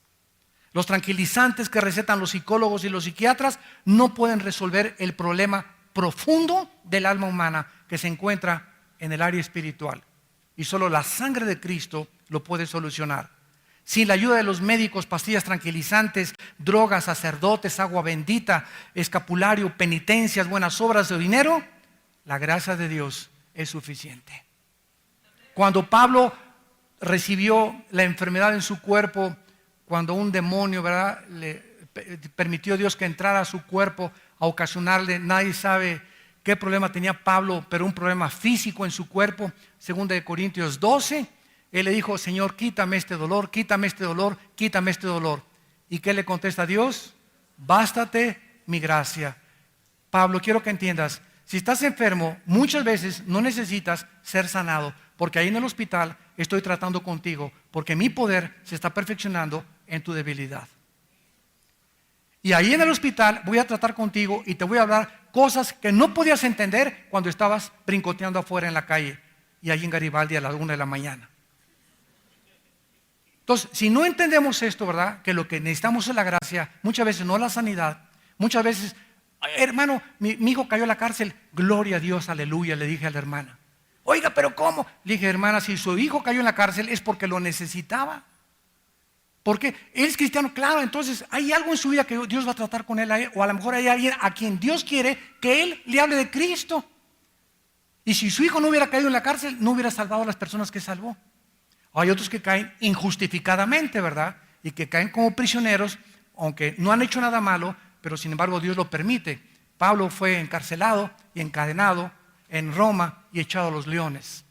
Los tranquilizantes que recetan los psicólogos y los psiquiatras no pueden resolver el problema profundo del alma humana que se encuentra en el área espiritual. Y solo la sangre de Cristo lo puede solucionar. Sin la ayuda de los médicos, pastillas tranquilizantes, drogas, sacerdotes, agua bendita, escapulario, penitencias, buenas obras o dinero, la gracia de Dios es suficiente. Cuando Pablo recibió la enfermedad en su cuerpo, cuando un demonio, ¿verdad?, le permitió a Dios que entrara a su cuerpo a ocasionarle, nadie sabe qué problema tenía Pablo, pero un problema físico en su cuerpo, 2 Corintios 12. Él le dijo, Señor, quítame este dolor, quítame este dolor, quítame este dolor. ¿Y qué le contesta a Dios? Bástate mi gracia. Pablo, quiero que entiendas, si estás enfermo, muchas veces no necesitas ser sanado, porque ahí en el hospital estoy tratando contigo, porque mi poder se está perfeccionando en tu debilidad. Y ahí en el hospital voy a tratar contigo y te voy a hablar cosas que no podías entender cuando estabas brincoteando afuera en la calle y allí en Garibaldi a las 1 de la mañana. Entonces, si no entendemos esto, ¿verdad? Que lo que necesitamos es la gracia, muchas veces no la sanidad, muchas veces, hermano, mi hijo cayó a la cárcel, gloria a Dios, aleluya, le dije a la hermana. Oiga, pero ¿cómo? Le dije, hermana, si su hijo cayó en la cárcel es porque lo necesitaba. Porque él es cristiano, claro, entonces hay algo en su vida que Dios va a tratar con él, o a lo mejor hay alguien a quien Dios quiere que él le hable de Cristo. Y si su hijo no hubiera caído en la cárcel, no hubiera salvado a las personas que salvó. Hay otros que caen injustificadamente, ¿verdad? Y que caen como prisioneros, aunque no han hecho nada malo, pero sin embargo Dios lo permite. Pablo fue encarcelado y encadenado en Roma y echado a los leones.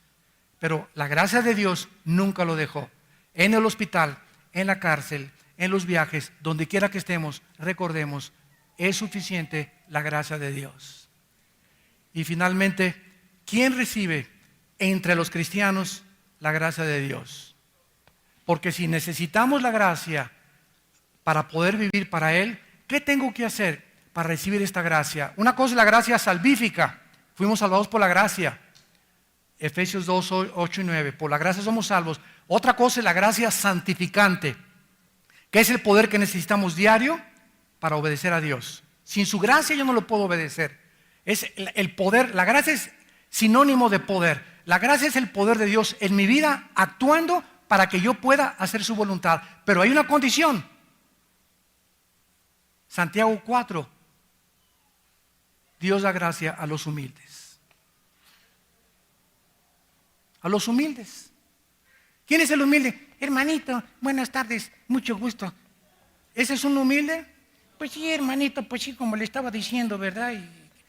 Pero la gracia de Dios nunca lo dejó. En el hospital, en la cárcel, en los viajes, donde quiera que estemos, recordemos, es suficiente la gracia de Dios. Y finalmente, ¿quién recibe entre los cristianos la gracia de Dios? Porque si necesitamos la gracia para poder vivir para Él, ¿qué tengo que hacer para recibir esta gracia? Una cosa es la gracia salvífica. Fuimos salvados por la gracia. Efesios 2, 8 y 9. Por la gracia somos salvos. Otra cosa es la gracia santificante, que es el poder que necesitamos diario para obedecer a Dios. Sin su gracia yo no lo puedo obedecer. Es el poder, la gracia es sinónimo de poder. La gracia es el poder de Dios en mi vida actuando para que yo pueda hacer su voluntad. Pero hay una condición. Santiago 4. Dios da gracia a los humildes. A los humildes. ¿Quién es el humilde? Hermanito, buenas tardes, mucho gusto. ¿Ese es un humilde? Pues sí, hermanito, pues sí, como le estaba diciendo, ¿verdad?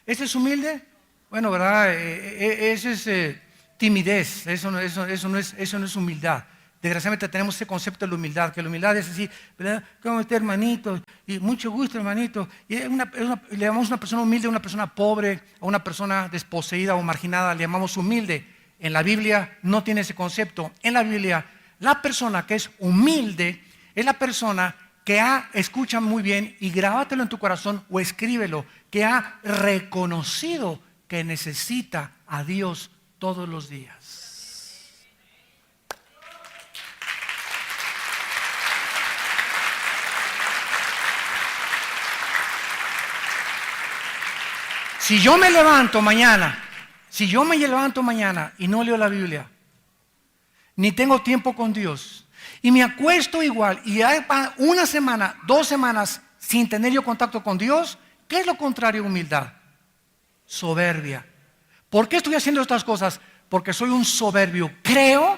¿Ese es humilde? Bueno, ¿verdad? Ese es timidez, eso no es humildad. Desgraciadamente tenemos ese concepto de la humildad, que la humildad es así, ¿verdad? ¿Cómo está, hermanito? Y mucho gusto, hermanito. Y le llamamos a una persona humilde, a una persona pobre, a una persona desposeída o marginada, le llamamos humilde. En la Biblia no tiene ese concepto. En la Biblia, la persona que es humilde es la persona que escucha muy bien y grábatelo en tu corazón o escríbelo, que ha reconocido que necesita a Dios todos los días. Si yo me levanto mañana y no leo la Biblia, ni tengo tiempo con Dios, y me acuesto igual, y hay una semana, 2 semanas sin tener yo contacto con Dios, ¿qué es lo contrario a humildad? Soberbia. ¿Por qué estoy haciendo estas cosas? Porque soy un soberbio. Creo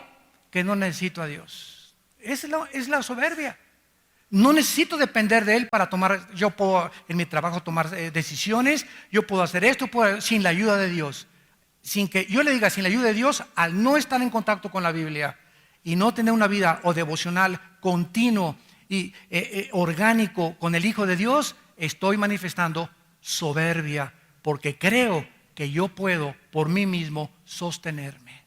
que no necesito a Dios. Es la soberbia. No necesito depender de Él para tomar, yo puedo en mi trabajo tomar decisiones, yo puedo hacer esto sin la ayuda de Dios. Sin que yo le diga, sin la ayuda de Dios, al no estar en contacto con la Biblia y no tener una vida o devocional continuo y orgánico con el Hijo de Dios, estoy manifestando soberbia, porque creo que yo puedo por mí mismo sostenerme.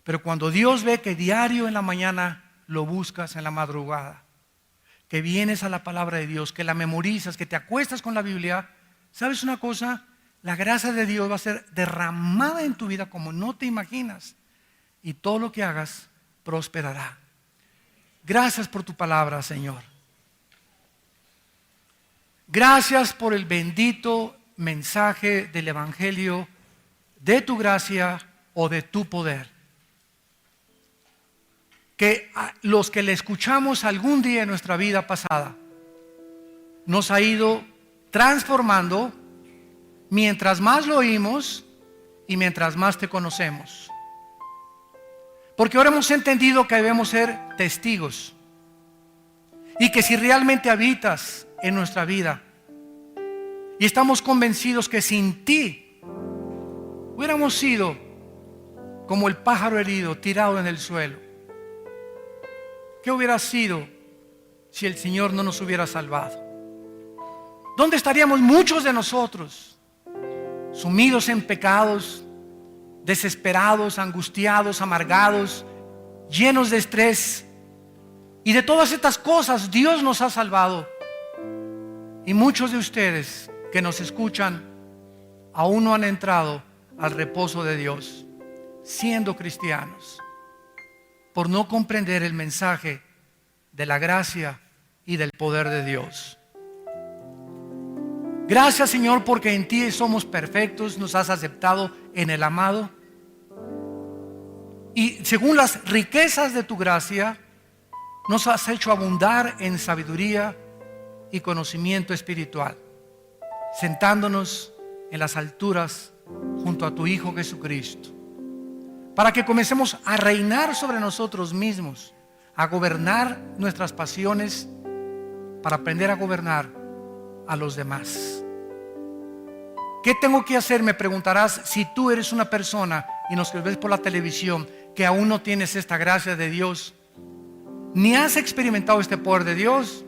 Pero cuando Dios ve que diario en la mañana lo buscas, en la madrugada, que vienes a la palabra de Dios, que la memorizas, que te acuestas con la Biblia, ¿sabes una cosa? La gracia de Dios va a ser derramada en tu vida como no te imaginas, y todo lo que hagas prosperará. Gracias por tu palabra, Señor. Gracias por el bendito mensaje del Evangelio, de tu gracia o de tu poder. Que los que le escuchamos algún día en nuestra vida pasada nos ha ido transformando mientras más lo oímos y mientras más te conocemos. Porque ahora hemos entendido que debemos ser testigos y que si realmente habitas en nuestra vida y estamos convencidos que sin ti hubiéramos sido como el pájaro herido tirado en el suelo. ¿Qué hubiera sido si el Señor no nos hubiera salvado? ¿Dónde estaríamos muchos de nosotros? Sumidos en pecados, desesperados, angustiados, amargados, llenos de estrés. Y de todas estas cosas Dios nos ha salvado. Y muchos de ustedes que nos escuchan aún no han entrado al reposo de Dios, siendo cristianos, por no comprender el mensaje de la gracia y del poder de Dios. Gracias, Señor, porque en ti somos perfectos, nos has aceptado en el amado. Y según las riquezas de tu gracia, nos has hecho abundar en sabiduría y conocimiento espiritual, sentándonos en las alturas junto a tu Hijo Jesucristo, para que comencemos a reinar sobre nosotros mismos, a gobernar nuestras pasiones, para aprender a gobernar a los demás. ¿Qué tengo que hacer? Me preguntarás, si tú eres una persona y nos ves por la televisión que aún no tienes esta gracia de Dios, ni has experimentado este poder de Dios.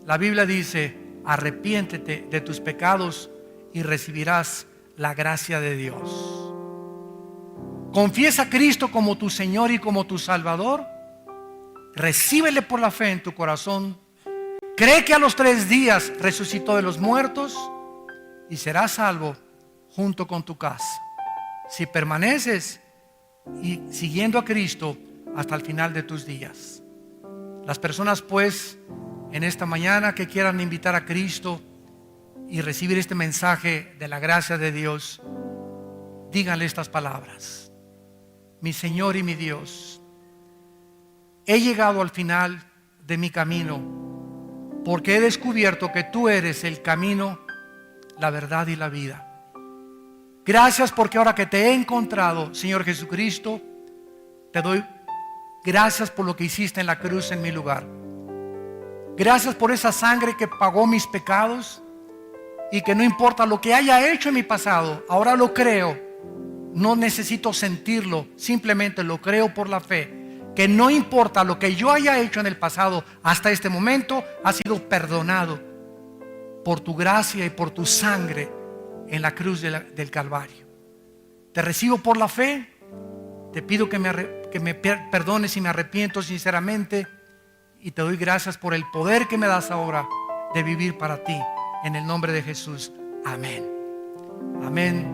La Biblia dice: arrepiéntete de tus pecados y recibirás la gracia de Dios. Confiesa a Cristo como tu Señor y como tu Salvador. Recíbele por la fe en tu corazón. Cree que a los 3 días resucitó de los muertos y serás salvo junto con tu casa, si permaneces y siguiendo a Cristo hasta el final de tus días. Las personas pues en esta mañana que quieran invitar a Cristo y recibir este mensaje de la gracia de Dios, díganle estas palabras: mi Señor y mi Dios, he llegado al final de mi camino, porque he descubierto que tú eres el camino, la verdad y la vida. Gracias porque ahora que te he encontrado, Señor Jesucristo, te doy gracias por lo que hiciste en la cruz en mi lugar. Gracias por esa sangre que pagó mis pecados, y que no importa lo que haya hecho en mi pasado, ahora lo creo. No necesito sentirlo, simplemente lo creo por la fe, que no importa lo que yo haya hecho en el pasado, hasta este momento ha sido perdonado por tu gracia y por tu sangre en la cruz del Calvario. Te recibo por la fe. Te pido que me perdones y me arrepiento sinceramente, y te doy gracias por el poder que me das ahora de vivir para ti, en el nombre de Jesús. Amén. Amén